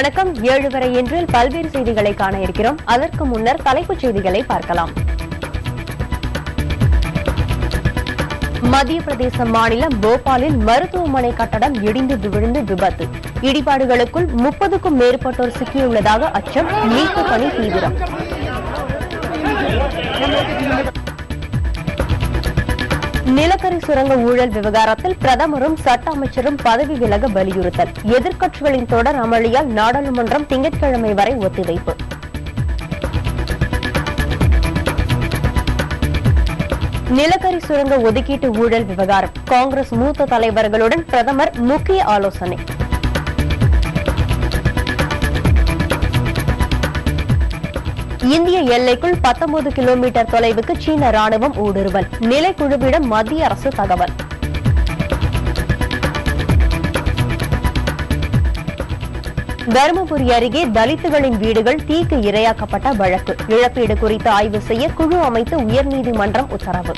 வணக்கம். 7 வரை இன்றில் பல்வேறு செய்திகளை காண இருக்கிறோம். அதற்கு முன்னர் தலைப்புச் செய்திகளை பார்க்கலாம். மத்திய பிரதேச மாநிலம் போபாலில் மருத்துவமனை கட்டடம் இடிந்து விழுந்து விபத்து. இடிபாடுகளுக்குள் 30க்கும் மேற்பட்டோர் சிக்கியுள்ளதாக அச்சம். மீட்பு பணி தீவிரம். நிலக்கரி சுரங்க ஊழல் விவகாரத்தில் பிரதமரும் சட்ட அமைச்சரும் பதவி விலக வலியுறுத்தல். எதிர்க்கட்சிகளின் தொடர் அமளியால் நாடாளுமன்றம் திங்கட்கிழமை வரை ஒத்திவைப்பு. நிலக்கரி சுரங்க ஒதுக்கீட்டு ஊழல் விவகாரம். காங்கிரஸ் மூத்த தலைவர்களுடன் பிரதமர் முக்கிய ஆலோசனை. இந்திய எல்லைக்குள் 19 கிலோமீட்டர் தொலைவுக்கு சீன ராணுவம் ஊடுருவல். நிலைக்குழுவிடம் மத்திய அரசு தகவல். தருமபுரி அருகே தலித்துகளின் வீடுகள் தீக்கு இரையாக்கப்பட்ட வழக்கு. இழப்பீடு குறித்து ஆய்வு செய்ய குழு அமைத்து உயர்நீதிமன்றம் உத்தரவு.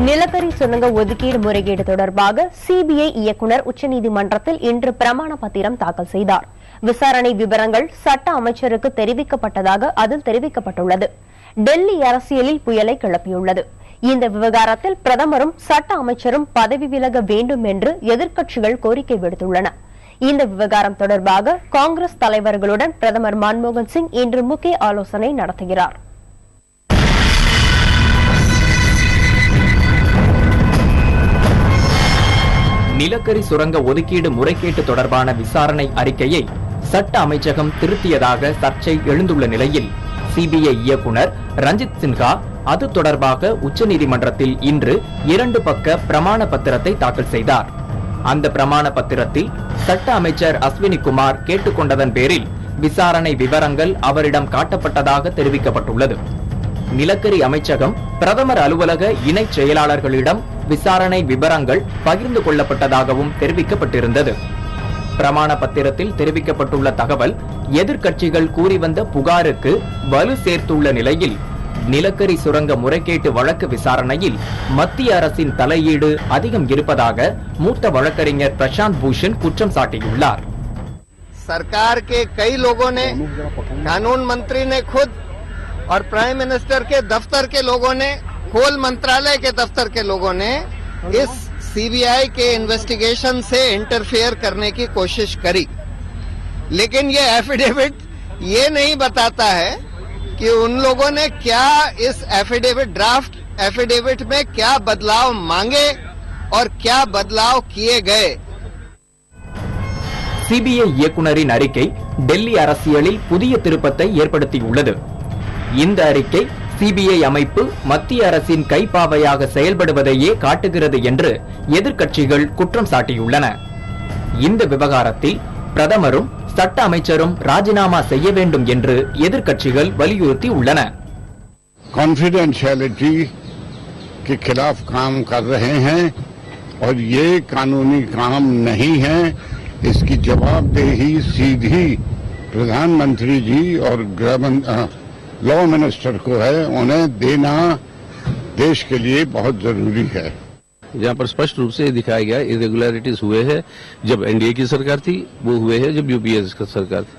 நிலக்கரி சுரங்க ஒதுக்கீடு முறைகேடு தொடர்பாக சிபிஐ இயக்குநர் உச்சநீதிமன்றத்தில் இன்று பிரமாண பத்திரம் தாக்கல் செய்தார். விசாரணை விவரங்கள் சட்ட அமைச்சருக்கு தெரிவிக்கப்பட்டதாக அதில் தெரிவிக்கப்பட்டுள்ளது. டெல்லி அரசியலில் புயலை கிளப்பியுள்ளது. இந்த விவகாரத்தில் பிரதமரும் சட்ட அமைச்சரும் பதவி விலக வேண்டும் என்று எதிர்க்கட்சிகள் கோரிக்கை விடுத்துள்ளன. இந்த விவகாரம் தொடர்பாக காங்கிரஸ் தலைவர்களுடன் பிரதமர் மன்மோகன் சிங் இன்று முக்கிய ஆலோசனை நடத்துகிறார். நிலக்கரி சுரங்க ஒதுக்கீடு முறைகேட்டு தொடர்பான விசாரணை அறிக்கையை சட்ட அமைச்சகம் திருத்தியதாக சர்ச்சை எழுந்துள்ள நிலையில் சிபிஐ இயக்குநர் ரஞ்சித் சின்ஹா அது தொடர்பாக உச்சநீதிமன்றத்தில் இன்று 2 பக்க பிரமாண பத்திரத்தை தாக்கல் செய்தார். அந்த பிரமாண பத்திரத்தில் சட்ட அமைச்சர் அஸ்வினி குமார் கேட்டுக்கொண்டதன் பேரில் விசாரணை விவரங்கள் அவரிடம் காட்டப்பட்டதாக தெரிவிக்கப்பட்டுள்ளது. நிலக்கரி அமைச்சகம் பிரதமர் அலுவலக இணை செயலாளர்களிடம் விசாரணை விவரங்கள் பகிர்ந்து கொள்ளப்பட்டதாகவும் தெரிவிக்கப்பட்டிருந்தது. பிரமாண பத்திரத்தில் தெரிவிக்கப்பட்டுள்ள தகவல் எதிர்க்கட்சிகள் கூறி வந்த புகாருக்கு வலு சேர்த்துள்ள நிலையில் நிலக்கரி சுரங்க முறைகேட்டு வழக்கு விசாரணையில் மத்திய அரசின் தலையீடு அதிகம் இருப்பதாக மூத்த வழக்கறிஞர் பிரசாந்த் பூஷன் குற்றம் சாட்டியுள்ளார். सरकार के कई लोगों ने, कानून मंत्री ने खुद और प्राइम मिनिस्टर के दफ्तर के लोगों ने, कोल मंत्रालय के दफ्तर के लोगों ने इस सीबीआई के इन्वेस्टिगेशन से इंटरफेयर करने की कोशिश करी, लेकिन ये एफिडेविट ये नहीं बताता है कि उन लोगों ने क्या इस एफिडेविट, ड्राफ्ट एफिडेविट में क्या बदलाव मांगे और क्या बदलाव किए गए. சிபிஐ இயக்குநரின் அறிக்கை டெல்லி அரசியலில் புதிய திருப்பத்தை ஏற்படுத்தியுள்ளது. இந்த அறிக்கை சிபிஐ அமைப்பு மத்திய அரசின் கைப்பாவையாக செயல்படுவதையே காட்டுகிறது என்று எதிர்க்கட்சிகள் குற்றம் சாட்டியுள்ளன. இந்த விவகாரத்தில் பிரதமரும் சட்ட அமைச்சரும் ராஜினாமா செய்ய வேண்டும் என்று எதிர்க்கட்சிகள் வலியுறுத்தி உள்ளன. कॉन्फिडेंशियलिटी के खिलाफ काम कर रहे हैं और ये कानूनी काम नहीं है. इसकी जवाबदेही सीधी प्रधानमंत्री जी और लॉ मिनिस्टर को है. उन्हें देना देश के लिए बहुत जरूरी है. जहां पर स्पष्ट रूप से दिखाया गया इरेगुलरिटीज हुए हैं जब एनडीए की सरकार थी, वो हुए हैं जब यूपीए की सरकार थी.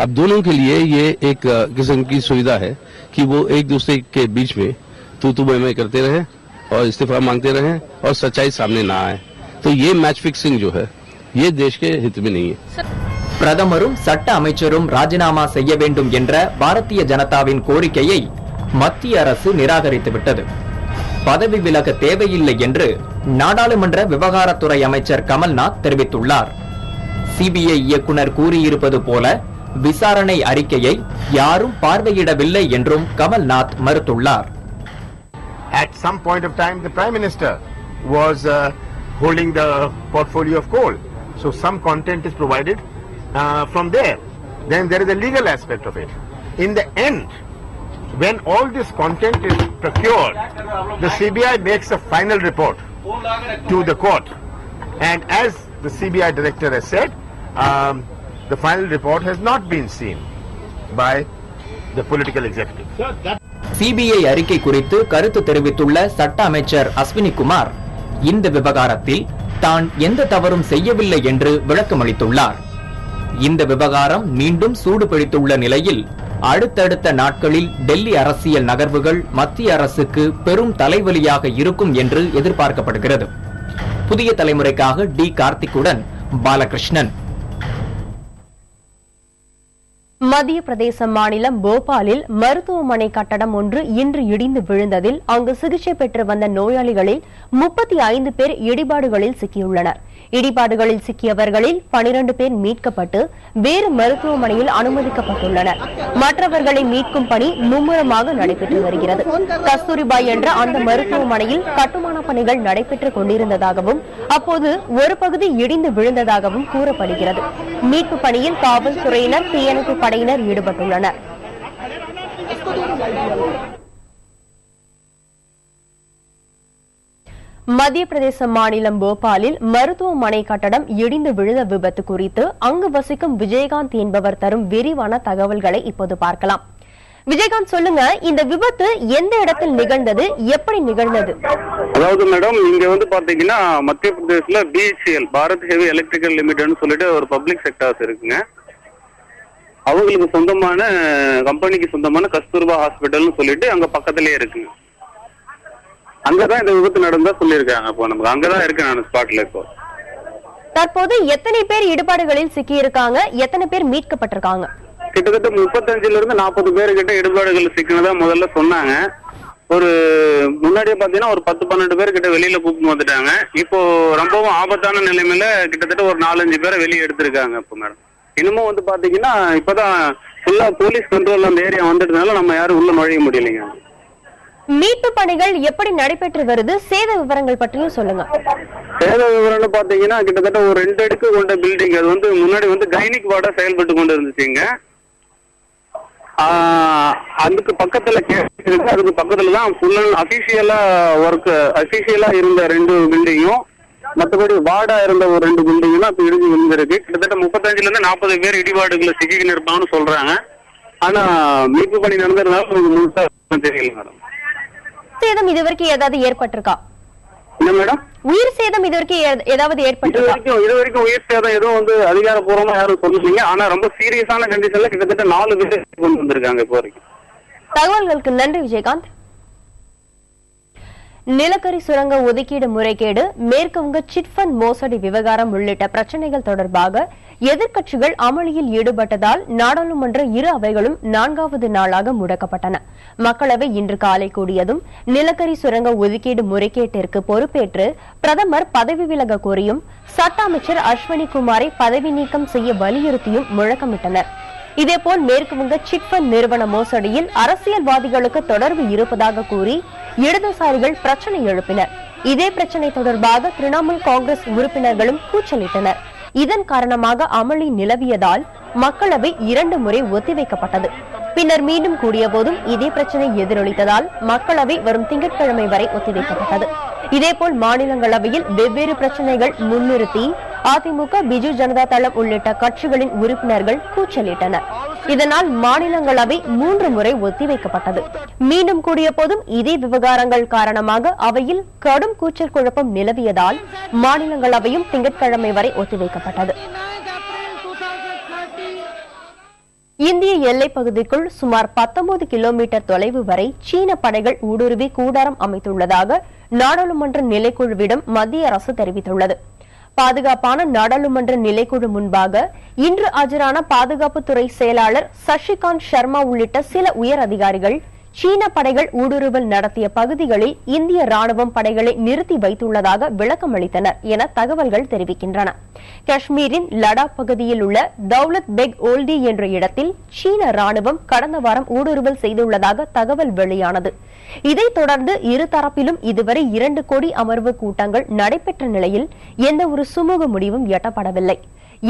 अब दोनों के लिए ये एक किस्म की सुविधा है कि वो एक दूसरे के बीच में तू मैं करते रहे और इस्तीफा मांगते रहे और सच्चाई सामने ना आए. तो ये मैच फिक्सिंग जो है ये देश के हित में नहीं है. பிரதமரும் சட்ட அமைச்சரும் ராஜினாமா செய்ய வேண்டும் என்ற பாரதிய ஜனதாவின் கோரிக்கையை மத்திய அரசு நிராகரித்துவிட்டது. பதவி விலக தேவையில்லை என்று நாடாளுமன்ற விவகாரத்துறை அமைச்சர் கமல்நாத் தெரிவித்துள்ளார். சிபிஐ இயக்குநர் கூறியிருப்பது போல விசாரணை அறிக்கையை யாரும் பார்வையிடவில்லை என்றும் கமல்நாத் மறுத்துள்ளார். At some point of time, the Prime Minister was holding the portfolio of coal. So some content is provided from there. Then there is a legal aspect of it. In the end, when all this content is procured, the CBI makes a final report to the court. And as the CBI director has said, the final report has not been seen by the political executive. CBI அறிக்கை குறித்து கருத்து தெரிவித்துள்ள சட்ட அமைச்சர் அஸ்வினி குமார், இந்த விவகாரத்தில் தான் எந்த தவறும் செய்யவில்லை என்று விளக்கமளித்துள்ளார். இந்த விவகாரம் மீண்டும் சூடு பிடித்துள்ள நிலையில் அடுத்தடுத்த நாட்களில் டெல்லி அரசியல் நகர்வுகள் மத்திய அரசுக்கு பெரும் தலைவலியாக இருக்கும் என்று எதிர்பார்க்கப்படுகிறது. புதிய தலைமுறைக்காக டி. கார்த்திக்குடன் பாலகிருஷ்ணன். மத்திய பிரதேச மாநிலம் போபாலில் மருத்துவமனை கட்டடம் ஒன்று இன்று இடிந்து விழுந்ததில் அங்கு சிகிச்சை பெற்று வந்த நோயாளிகளில் 35 பேர் இடிபாடுகளில் சிக்கியுள்ளனர். இடிபாடுகளில் சிக்கியவர்களில் 12 பேர் மீட்கப்பட்டு வேறு மருத்துவமனையில் அனுமதிக்கப்பட்டுள்ளனர். மற்றவர்களை மீட்கும் பணி மும்முரமாக நடைபெற்று வருகிறது. கஸ்தூரிபாய் என்ற அந்த மருத்துவமனையில் கட்டுமான பணிகள் நடைபெற்றுக் கொண்டிருந்ததாகவும் அப்போது ஒரு பகுதி இடிந்து விழுந்ததாகவும் கூறப்படுகிறது. மீட்பு பணியில் காவல்துறையினர், தீயணைப்பு படையினர் ஈடுபட்டுள்ளனர். மத்திய பிரதேச மாநிலம் போபாலில் மருத்துவமனை கட்டடம் இடிந்து விழுந்த விபத்து குறித்து அங்கு வசிக்கும் விஜயகாந்த் என்பவர் தரும் விரிவான தகவல்களை இப்போது பார்க்கலாம். விஜயகாந்த், சொல்லுங்க, இந்த விபத்து எந்த இடத்தில் நிகழ்ந்தது, எப்படி நிகழ்ந்தது? அதாவது மேடம், இங்க பாத்தீங்கன்னா மத்திய பிரதேசல BHEL, பாரத் ஹெவி எலக்ட்ரிக்கல் லிமிடெட்னு சொல்லிட்டு ஒரு பப்ளிக் செக்டர்ஸ் இருக்குங்க. அவங்களுக்கு சொந்தமான கம்பெனிக்கு சொந்தமான கஸ்தூர்பா ஹாஸ்பிட்டல்னு சொல்லிட்டு அங்க பக்கத்திலேயே இருக்குங்க. அங்கதான் இந்த விபத்து நடந்தா சொல்லியிருக்காங்க. இப்போ நமக்கு அங்கதான் இருக்கு, நான் ஸ்பாட்ல. இப்போ தற்போது எத்தனை பேர் இடுபாடுகளில் சிக்கி இருக்காங்க, எத்தனை பேர் மீட்கப்பட்டிருக்காங்க? கிட்டத்தட்ட 35 இருந்து 40 பேர் கிட்ட இடுபாடுகள் சிக்கினதா முதல்ல சொன்னாங்க. ஒரு முன்னாடியே பாத்தீங்கன்னா ஒரு 10-12 பேர் கிட்ட வெளியில கூப்பிட்டு வந்துட்டாங்க. இப்போ ரொம்பவும் ஆபத்தான நிலைமையில கிட்டத்தட்ட ஒரு 4-5 பேரை வெளியே எடுத்திருக்காங்க. இப்போ மேடம் இன்னமும் பாத்தீங்கன்னா இப்பதான் ஃபுல்லா போலீஸ் கண்ட்ரோல் அந்த ஏரியா வந்துட்டதுனால நம்ம யாரும் உள்ள நுழைய முடியலைங்க. மீட்பு பணிகள் எப்படி நடைபெற்று வருது, சேத விவரங்கள் பற்றியும் சொல்லுங்க. சேத விவரம்னு பாத்தீங்கன்னா கிட்டத்தட்ட ஒரு 2 அடுக்கு கொண்ட பில்டிங். அது முன்னாடி கைனிக் வார்டா செயல்பட்டு கொண்டு இருந்துச்சுங்க. அதுக்கு பக்கத்துல அதுக்கு பக்கத்துலதான் ஃபுல் அண்ட் அபிஷியலா இருந்த 2 பில்டிங்கும், மற்றபடி வார்டா இருந்த ஒரு 2 பில்டிங்கும் இப்ப இடிஞ்சு விழுந்திருக்கு. கிட்டத்தட்ட 35 இருந்து 40 பேர் இடிபாடுகளை சிக்கின்னு இருப்பாங்கன்னு சொல்றாங்க. ஆனா மீட்பு பணி நடந்ததுனால உங்களுக்கு முழுசா தெரியல மேடம். சேதம் இதுவரைக்கும் ஏதாவது ஏற்பட்டிருக்கா? என்ன மேடம், உயிர் சேதம் இதுவரைக்கும் ஏதாவது ஏற்பட்டிருக்கா? இது வரைக்கும் உயிர் சேதம் எதுவும் அதிகாரப்பூர்வமா யாரும் சொல்லீங்க. ஆனா ரொம்ப சீரியஸான கண்டிஷன்ல கிட்டத்தட்ட 4 பேர் கொண்டு வந்திருக்காங்க இப்போ வரைக்கும். தகவல்களுக்கு நன்றி விஜயகாந்த். நிலக்கரி சுரங்க ஒதுக்கீடு முறைகேடு, மேற்குவங்க சிட்பண்ட் மோசடி விவகாரம் உள்ளிட்ட பிரச்சினைகள் தொடர்பாக எதிர்க்கட்சிகள் அமளியில் ஈடுபட்டதால் நாடாளுமன்ற இரு அவைகளும் 4வது நாளாக முடக்கப்பட்டன. மக்களவை இன்று காலை கூடியதும் நிலக்கரி சுரங்க ஒதுக்கீடு முறைகேட்டிற்கு பொறுப்பேற்று பிரதமர் பதவி விலக கோரியும் சட்ட அமைச்சர் அஸ்வினி குமாரை பதவி நீக்கம் செய்ய வலியுறுத்தியும் முழக்கமிட்டனர். இதேபோல் மேற்குவங்க சிட்பண்ட் நிறுவன மோசடியில் அரசியல்வாதிகளுக்கு தொடர்பு இருப்பதாக கூறி இடதுசாரிகள் பிரச்சனை எழுப்பினர். இதே பிரச்சனை தொடர்பாக திரிணாமுல் காங்கிரஸ் உறுப்பினர்களும் கூச்சலிட்டனர். இதன் காரணமாக அமளி நிலவியதால் மக்களவை 2 முறை ஒத்திவைக்கப்பட்டது. பின்னர் மீண்டும் கூடிய போதும் இதே பிரச்சனை எதிரொலித்ததால் மக்களவை வரும் திங்கட்கிழமை வரை ஒத்திவைக்கப்பட்டது. இதேபோல் மாநிலங்களவையில் வெவ்வேறு பிரச்சனைகள் முன்னிறுத்தி அதிமுக, பிஜு ஜனதா தளம் உள்ளிட்ட கட்சிகளின் உறுப்பினர்கள் கூச்சலிட்டனர். இதனால் மாநிலங்களவை 3 முறை ஒத்திவைக்கப்பட்டது. மீண்டும் கூடிய போதும் இதே விவகாரங்கள் காரணமாக அவையில் கடும் கூச்சல் குழப்பம் நிலவியதால் மாநிலங்களவையும் திங்கட்கிழமை வரை ஒத்திவைக்கப்பட்டது. இந்திய எல்லைப் பகுதிக்குள் சுமார் 19 கிலோமீட்டர் தொலைவு வரை சீன படைகள் ஊடுருவி கூடாரம் அமைத்துள்ளதாக நாடாளுமன்ற நிலைக்குழுவிடம் மத்திய அரசு தெரிவித்துள்ளது. பாதுகாப்பான நாடாளுமன்ற நிலைக்குழு முன்பாக இன்று ஆஜரான பாதுகாப்புத்துறை செயலாளர் சசிகாந்த் சர்மா உள்ளிட்ட சில உயர் அதிகாரிகள் சீன படைகள் ஊடுருவல் நடத்திய பகுதிகளில் இந்திய ராணுவம் படைகளை நிறுத்தி வைத்துள்ளதாக விளக்கம் அளித்தனர் என தகவல்கள் தெரிவிக்கின்றன. காஷ்மீரின் லடாக் பகுதியில் உள்ள தௌலத் பெக் ஓல்டி என்ற இடத்தில் சீன ராணுவம் கடந்த வாரம் ஊடுருவல் செய்துள்ளதாக தகவல் வெளியானது. இதைத் தொடர்ந்து இருதரப்பிலும் இதுவரை 2 கோடி அமர்வு கூட்டங்கள் நடைபெற்ற நிலையில் எந்த ஒரு சுமூக முடிவும் எட்டப்படவில்லை.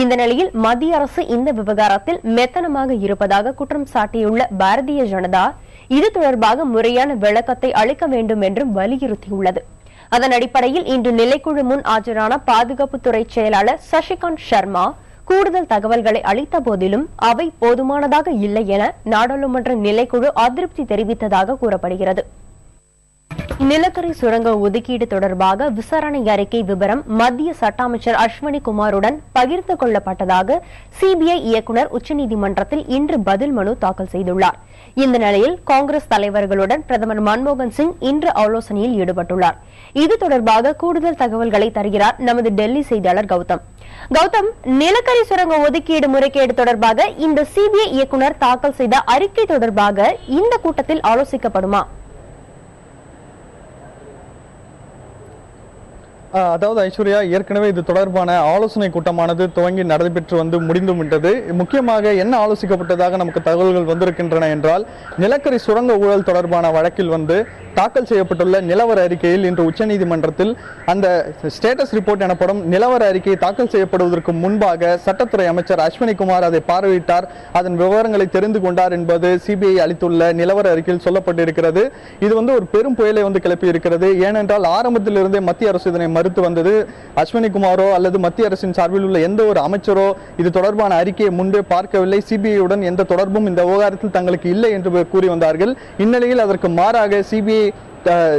இந்த நிலையில் மத்திய அரசு இந்த விவகாரத்தில் மெத்தனமாக இருப்பதாக குற்றம் சாட்டியுள்ள பாரதிய ஜனதா இது தொடர்பாக முறையான விளக்கத்தை அளிக்க வேண்டும் என்றும் வலியுறுத்தியுள்ளது. அதன் அடிப்படையில் இன்று நிலைக்குழு முன் ஆஜரான பாதுகாப்புத்துறை செயலாளர் சசிகாந்த் சர்மா கூடுதல் தகவல்களை அளித்த போதிலும் அவை போதுமானதாக இல்லை என நாடாளுமன்ற நிலைக்குழு அதிருப்தி தெரிவித்ததாக கூறப்படுகிறது. நிலக்கரி சுரங்க ஒதுக்கீடு தொடர்பாக விசாரணை அறிக்கை விவரம் மத்திய சட்ட அமைச்சர் அஸ்வினி குமாருடன் பகிர்ந்து கொள்ளப்பட்டதாக சிபிஐ இயக்குநர் உச்சநீதிமன்றத்தில் இன்று பதில் மனு தாக்கல் செய்துள்ளார். இந்த நிலையில் காங்கிரஸ் தலைவர்களுடன் பிரதமர் மன்மோகன் சிங் இன்று ஆலோசனையில் ஈடுபட்டுள்ளார். இது தொடர்பாக கூடுதல் தகவல்களை தருகிறார் நமது டெல்லி செய்தியாளர் கௌதம். கௌதம், நிலக்கரி சுரங்க ஒதுக்கீடு முறைகேடு தொடர்பாக இந்த சிபிஐ இயக்குநர் தாக்கல் செய்த அறிக்கை தொடர்பாக இந்த கூட்டத்தில் ஆலோசிக்கப்படுமா? அதாவது ஐஸ்வர்யா, ஏற்கனவே இது தொடர்பான ஆலோசனை கூட்டமானது துவங்கி நடைபெற்று முடிந்தும் விட்டது. முக்கியமாக என்ன ஆலோசிக்கப்பட்டதாக நமக்கு தகவல்கள் வந்திருக்கின்றன என்றால், நிலக்கரி சுரங்க ஊழல் தொடர்பான வழக்கில் தாக்கல் செய்யப்பட்டுள்ள நிலவர அறிக்கையில் இன்று உச்சநீதிமன்றத்தில் அந்த ஸ்டேட்டஸ் ரிப்போர்ட் எனப்படும் நிலவர அறிக்கை தாக்கல் செய்யப்படுவதற்கு முன்பாக சட்டத்துறை அமைச்சர் அஸ்வினி குமார் அதை பார்வையிட்டார், அதன் விவரங்களை தெரிந்து கொண்டார் என்பது சிபிஐ அளித்துள்ள நிலவர அறிக்கையில் சொல்லப்பட்டிருக்கிறது. இது ஒரு பெரும் புயலை கிளப்பி இருக்கிறது. ஏனென்றால் ஆரம்பத்திலிருந்தே மத்திய அரசு இதனை மறுத்து வந்தது. அஸ்வினி குமாரோ அல்லது மத்திய அரசின் சார்பில் உள்ள எந்த ஒரு அமைச்சரோ இது தொடர்பான அறிக்கையை முன்பே பார்க்கவில்லை, சிபிஐயுடன் எந்த தொடர்பும் இந்த விவகாரத்தில் தங்களுக்கு இல்லை என்று கூறி வந்தார்கள். இந்நிலையில் அதற்கு மாறாக சிபிஐ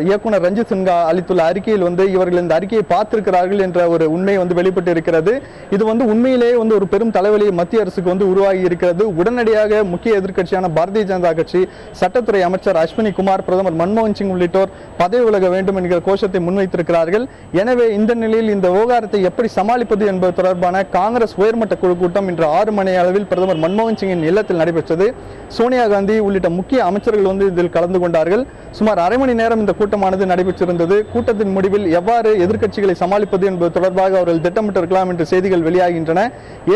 இயக்குனர் ரஞ்சித் சின்ஹா அளித்துள்ள அறிக்கையில் இவர்கள் இந்த அறிக்கையை பார்த்திருக்கிறார்கள் என்ற ஒரு உண்மை வெளிப்பட்டு இருக்கிறது. இது உண்மையிலேயே ஒரு பெரும் தலைவலியை மத்திய அரசுக்கு உருவாகி இருக்கிறது. உடனடியாக முக்கிய எதிர்க்கட்சியான பாரதிய ஜனதா கட்சி, சட்டத்துறை அமைச்சர் அஸ்வினி குமார், பிரதமர் மன்மோகன் சிங் உள்ளிட்டோர் பதவி விலக வேண்டும் என்கிற கோஷத்தை முன்வைத்திருக்கிறார்கள். எனவே இந்த நிலையில் இந்த விவகாரத்தை எப்படி சமாளிப்பது என்பது தொடர்பான காங்கிரஸ் உயர்மட்ட குழு கூட்டம் இன்று 6 மணி அளவில் பிரதமர் மன்மோகன் சிங்கின் இல்லத்தில் நடைபெற்றது. சோனியா காந்தி உள்ளிட்ட முக்கிய அமைச்சர்கள் இதில் கலந்து கொண்டார்கள். சுமார் அரை மணி நேரம் இந்த கூட்டமானது நடைபெற்றிருந்தது. கூட்டத்தின் முடிவில் எவ்வாறு எதிர்க்கட்சிகளை சமாளிப்பது என்பது தொடர்பாக அவர்கள் திட்டமிட்டிருக்கலாம் என்று செய்திகள் வெளியாகின்றன.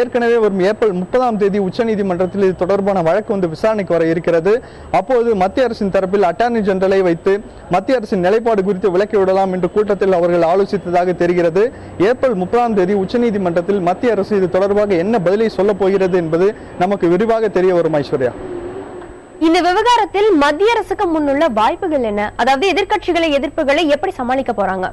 ஏற்கனவே வரும் ஏப்ரல் 30ஆம் தேதி உச்சநீதிமன்றத்தில் இது தொடர்பான வழக்கு விசாரணைக்கு வர இருக்கிறது. அப்போது மத்திய அரசின் தரப்பில் அட்டார்னி ஜெனரலை வைத்து மத்திய அரசின் நிலைப்பாடு குறித்து விளக்கி விடலாம் என்று கூட்டத்தில் அவர்கள் ஆலோசித்ததாக தெரிகிறது. ஏப்ரல் 30ஆம் தேதி உச்சநீதிமன்றத்தில் மத்திய அரசு இது தொடர்பாக என்ன பதிலை சொல்லப் போகிறது என்பது நமக்கு விரிவாக தெரிய வரும். ஐஸ்வர்யா, இந்த விவகாரத்தில் மத்திய அரசுக்கு முன்னுள்ள வாய்ப்புகள் என்ன? அதாவது எதிர்ப்புகளை எப்படி சமாளிக்க போறாங்க?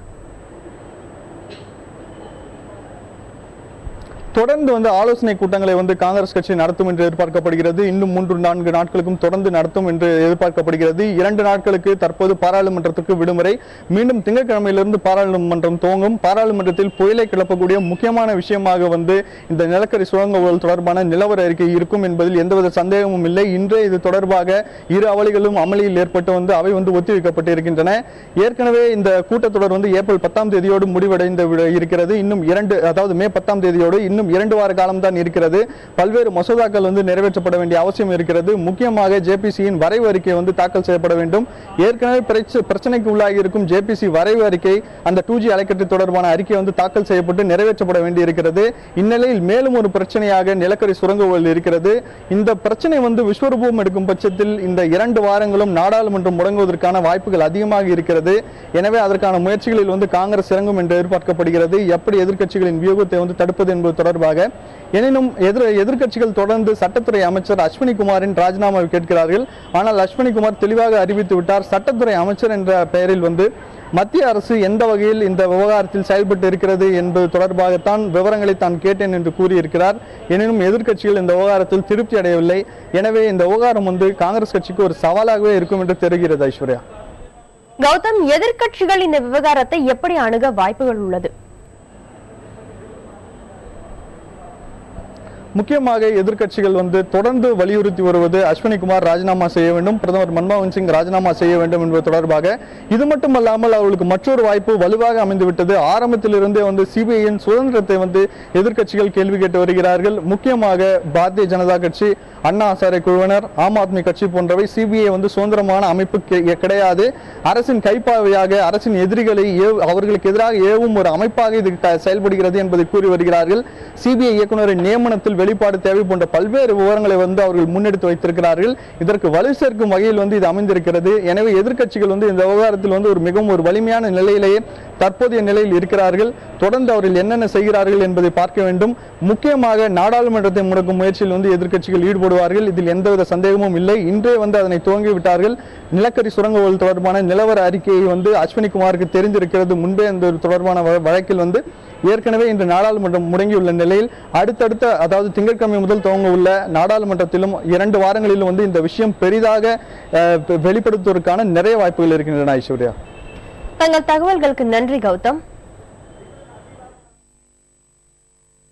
தொடர்ந்து ஆலோசனை கூட்டங்களை காங்கிரஸ் கட்சி நடத்தும் என்று எதிர்பார்க்கப்படுகிறது. இன்னும் 3-4 நாட்களுக்கும் தொடர்ந்து நடத்தும் என்று எதிர்பார்க்கப்படுகிறது. 2 நாட்களுக்கு தற்போது பாராளுமன்றத்துக்கு விடுமுறை. மீண்டும் திங்கட்கிழமையிலிருந்து பாராளுமன்றம் துவங்கும். பாராளுமன்றத்தில் புயலை கிளப்பக்கூடிய முக்கியமான விஷயமாக இந்த நிலக்கரி சுரங்க ஊழல் தொடர்பான நிலவர அறிக்கை இருக்கும் என்பதில் எந்தவித சந்தேகமும் இல்லை. இன்றே இது தொடர்பாக இரு அவைகளும் அமளியில் ஏற்பட்டு அவை ஒத்திவைக்கப்பட்டிருக்கின்றன. ஏற்கனவே இந்த கூட்டத்தொடர் ஏப்ரல் 10ஆம் தேதியோடு முடிவடைந்து இருக்கிறது. இன்னும் மே 10ஆம் தேதியோடு இன்னும் 2 வார காலம் தான் இருக்கிறது. பல்வேறு மசோதாக்கள் நிறைவேற்றப்பட வேண்டிய அவசியம் இருக்கிறது. முக்கியமாக ஜேபிசியின் வரைவு அறிக்கை தாக்கல் செய்யப்பட வேண்டும். ஏற்கனவே பிரச்சனைக்கு உள்ளாகி இருக்கும் ஜேபிசி வரைவு அறிக்கை, அந்த 2G அலைக்கற்றை தொடர்பான அறிக்கை தாக்கல் செய்யப்பட்டு நிறைவேற்றப்பட வேண்டி இருக்கிறது. இந்நிலையில் மேலும் ஒரு பிரச்சனையாக நிலக்கரி சுரங்க ஊழல் இருக்கிறது. இந்த பிரச்சனை விஸ்வரூபம் எடுக்கும் பட்சத்தில் இந்த 2 வாரங்களும் நாடாளுமன்றம் முடங்குவதற்கான வாய்ப்புகள் அதிகமாக இருக்கிறது. எனவே அதற்கான முயற்சிகளில் காங்கிரஸ் இறங்கும் என்று எதிர்பார்க்கப்படுகிறது. எப்படி எதிர்க்கட்சிகளின் வியூகத்தை தடுப்பது என்பது தொடர்பாக. எனினும் எதிர்க்கட்சிகள் தொடர்ந்து சட்டத்துறை அமைச்சர் அஸ்வினி குமாரின் ராஜினாமாவை கேட்கிறார்கள். ஆனால் அஸ்வினி குமார் தெளிவாக அறிவித்து விட்டார், சட்டத்துறை அமைச்சர் என்ற பெயரில் மத்திய அரசு எந்த வகையில் இந்த விவகாரத்தில் செயல்பட்டு இருக்கிறது என்பது தொடர்பாகத்தான் விவரங்களை தான் கேட்டேன் என்று கூறியிருக்கிறார். எனினும் எதிர்க்கட்சிகள் இந்த விவகாரத்தில் திருப்தி அடையவில்லை. எனவே இந்த விவகாரம் காங்கிரஸ் கட்சிக்கு ஒரு சவாலாகவே இருக்கும் என்று தெரிகிறது. ஐஸ்வர்யா, கௌதம், எதிர்க்கட்சிகள் இந்த விவகாரத்தை எப்படி அணுக வாய்ப்புகள் உள்ளது? முக்கியமாக எதிர்க்கட்சிகள் தொடர்ந்து வலியுறுத்தி வருவது அஸ்வினி குமார் ராஜினாமா செய்ய வேண்டும், பிரதமர் மன்மோகன் சிங் ராஜினாமா செய்ய வேண்டும் என்பது தொடர்பாக. இது மட்டுமல்லாமல் அவர்களுக்கு மற்றொரு வாய்ப்பு வலுவாக அமைந்துவிட்டது. ஆரம்பத்திலிருந்தே சிபிஐயின் சுதந்திரத்தை எதிர்க்கட்சிகள் கேள்வி கேட்டு வருகிறார்கள். முக்கியமாக பாரதிய ஜனதா கட்சி, அண்ணா ஹசாரே குழுவினர், ஆம் ஆத்மி கட்சி போன்றவை சிபிஐ சுதந்திரமான அமைப்பு கிடையாது, அரசின் கைப்பாவையாக, அரசின் எதிரிகளை அவர்களுக்கு எதிராக ஏவும் ஒரு அமைப்பாக இது செயல்படுகிறது என்பதை கூறி வருகிறார்கள். சிபிஐ இயக்குநரின் நியமனத்தில் வெளிப்பாடு தேவை போன்ற பல்வேறு விவரங்களை அவர்கள் முன்னெடுத்து வைத்திருக்கிறார்கள். இதற்கு வலு சேர்க்கும் வகையில் இது அமைந்திருக்கிறது. எனவே எதிர்க்கட்சிகள் இந்த விவகாரத்தில் ஒரு மிகவும் ஒரு வலிமையான நிலையிலேயே தற்போதைய நிலையில் இருக்கிறார்கள். தொடர்ந்து அவர்கள் என்னென்ன செய்கிறார்கள் என்பதை பார்க்க வேண்டும். முக்கியமாக நாடாளுமன்றத்தை முடக்கும் முயற்சியில் எதிர்க்கட்சிகள் ஈடுபடுவார்கள். இதில் எந்தவித சந்தேகமும் இல்லை. இன்றே அதனை துவங்கிவிட்டார்கள். நிலக்கரி சுரங்க ஊழல் தொடர்பான நிலவர அறிக்கையை அஸ்வினி குமாருக்கு தெரிந்திருக்கிறது. முன்பே இந்த தொடர்பான வழக்கில் ஏற்கனவே இன்று நாடாளுமன்றம் முடங்கியுள்ள நிலையில் அடுத்தடுத்த, அதாவது திங்கட்கிழமை முதல் துவங்க உள்ள நாடாளுமன்றத்திலும் 2 வாரங்களிலும் இந்த விஷயம் பெரிதாக வெளிப்படுத்துவதற்கான நிறைய வாய்ப்புகள் இருக்கின்றன. ஐஸ்வர்யா, தங்கள் தகவல்களுக்கு நன்றி கௌதம்.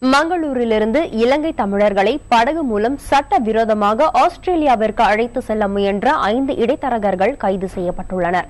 மங்களூரிலிருந்து இலங்கை தமிழர்களை படகு மூலம் சட்ட விரோதமாக ஆஸ்திரேலியாவிற்கு அழைத்து செல்ல முயன்ற 5 இடைத்தரகர்கள் கைது செய்யப்பட்டுள்ளனர்.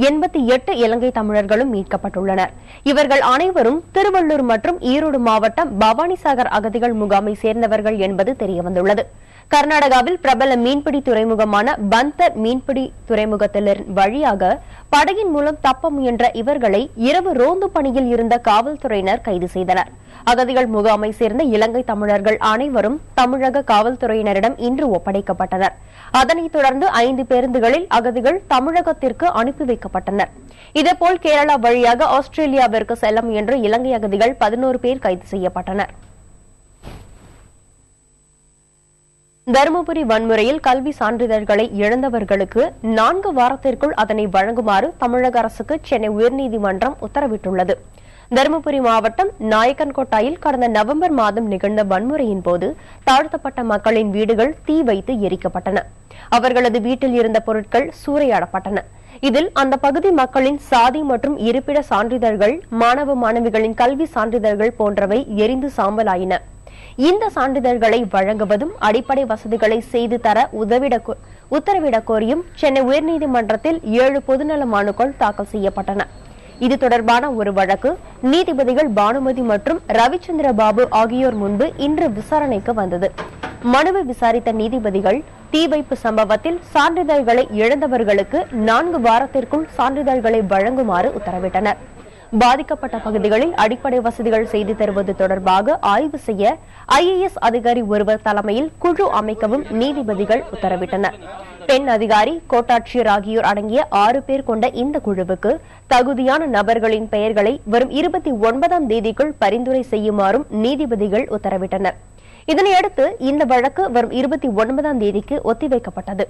88 இலங்கை தமிழர்களும் மீட்கப்பட்டுள்ளனர். இவர்கள் அனைவரும் திருவள்ளூர் மற்றும் ஈரோடு மாவட்டம் பவானிசாகர் அகதிகள் முகாமை சேர்ந்தவர்கள் என்பது தெரியவந்துள்ளது. கர்நாடகாவில் பிரபல மீன்பிடி துறைமுகமான பந்தர் மீன்பிடி துறைமுகத்தில் வழியாக படகின் மூலம் தப்ப முயன்ற இவர்களை இரவு ரோந்து பணியில் இருந்த காவல்துறையினர் கைது செய்தனர். அகதிகள் முகாமை சேர்ந்த இலங்கை தமிழர்கள் அனைவரும் தமிழக காவல்துறையினரிடம் இன்று ஒப்படைக்கப்பட்டனர். அதனைத் தொடர்ந்து 5 பேருந்துகளில் அகதிகள் தமிழகத்திற்கு அனுப்பி வைக்கப்பட்டனர். இதேபோல் கேரளா வழியாக ஆஸ்திரேலியாவிற்கு செல்ல முயன்ற இலங்கை அகதிகள் 11 பேர் கைது செய்யப்பட்டனர். தருமபுரி வன்முறையில் கல்வி சான்றிதழ்களை இழந்தவர்களுக்கு 4 வாரத்திற்குள் அதனை வழங்குமாறு தமிழக அரசுக்கு சென்னை உயர்நீதிமன்றம் உத்தரவிட்டுள்ளது. தருமபுரி மாவட்டம் நாயக்கன்கோட்டாயில் கடந்த நவம்பர் மாதம் நிகழ்ந்த வன்முறையின் போது தாழ்த்தப்பட்ட மக்களின் வீடுகள் தீ வைத்து எரிக்கப்பட்டன. அவர்களது வீட்டில் இருந்த பொருட்கள் சூறையாடப்பட்டன. இதில் அந்த பகுதி மக்களின் சாதி மற்றும் இருப்பிட சான்றிதழ்கள், மாணவ மாணவிகளின் கல்வி சான்றிதழ்கள் போன்றவை எரிந்து சாம்பலாயின. இந்த சான்றிதழ்களை வழங்குவதும் அடிப்படை வசதிகளை செய்து தர உத்தரவிடக் கோரியும் சென்னை உயர்நீதிமன்றத்தில் 7 பொதுநல மனுக்கள் தாக்கல் செய்யப்பட்டன. இது தொடர்பான ஒரு வழக்கு நீதிபதிகள் பானுமதி மற்றும் ரவிச்சந்திர பாபு ஆகியோர் முன்பு இன்று விசாரணைக்கு வந்தது. மனுவை விசாரித்த நீதிபதிகள் தீ வைப்பு சம்பவத்தில் சான்றிதழ்களை இழந்தவர்களுக்கு 4 வாரத்திற்குள் சான்றிதழ்களை வழங்குமாறு உத்தரவிட்டனர். பாதிக்கப்பட்ட பகுதிகளில் அடிப்படை வசதிகள் செய்து தருவது தொடர்பாக ஆய்வு செய்ய IAS அதிகாரி ஒருவர் தலைமையில் குழு அமைக்கவும் நீதிபதிகள் உத்தரவிட்டனர். பெண் அதிகாரி, கோட்டாட்சியர் ஆகியோர் அடங்கிய 6 பேர் கொண்ட இந்த குழுவுக்கு தகுதியான நபர்களின் பெயர்களை வரும் 29ஆம் தேதிக்குள் பரிந்துரை செய்யுமாறும் நீதிபதிகள் உத்தரவிட்டனர். இதனையடுத்து இந்த வழக்கு வரும் 29ஆம் தேதிக்கு ஒத்திவைக்கப்பட்டது.